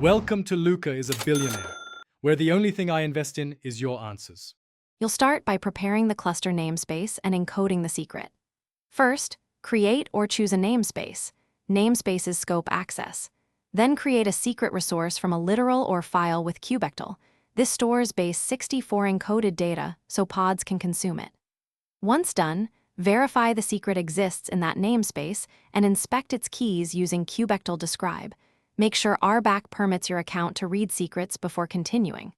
Welcome to Luca is a billionaire, where the only thing I invest in is your answers. You'll start by preparing the cluster namespace and encoding the secret. First, create or choose a namespace. Namespaces scope access. Then create a secret resource from a literal or file with kubectl. This stores base 64 encoded data so pods can consume it. Once done, verify the secret exists in that namespace and inspect its keys using kubectl describe. Make sure RBAC permits your account to read secrets before continuing.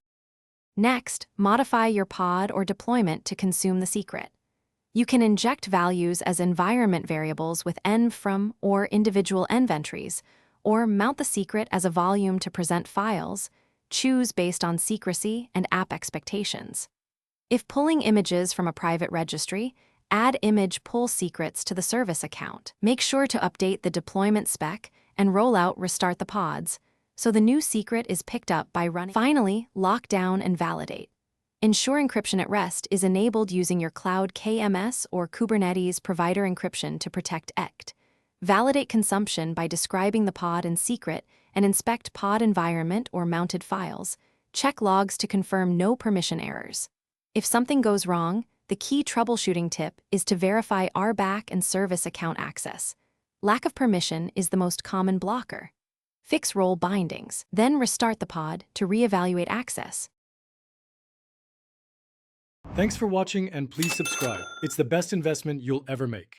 Next, modify your pod or deployment to consume the secret. You can inject values as environment variables with env from or individual env entries, or mount the secret as a volume to present files. Choose based on secrecy and app expectations. If pulling images from a private registry, add image pull secrets to the service account. Make sure to update the deployment spec and rollout restart the pods, so the new secret is picked up by running. Finally, lock down and validate. Ensure encryption at rest is enabled using your cloud KMS or Kubernetes provider encryption to protect ECT. Validate consumption by describing the pod and secret and inspect pod environment or mounted files. Check logs to confirm no permission errors. If something goes wrong, the key troubleshooting tip is to verify RBAC and service account access. Lack of permission is the most common blocker. Fix role bindings, then restart the pod to reevaluate access. Thanks for watching and please subscribe. It's the best investment you'll ever make.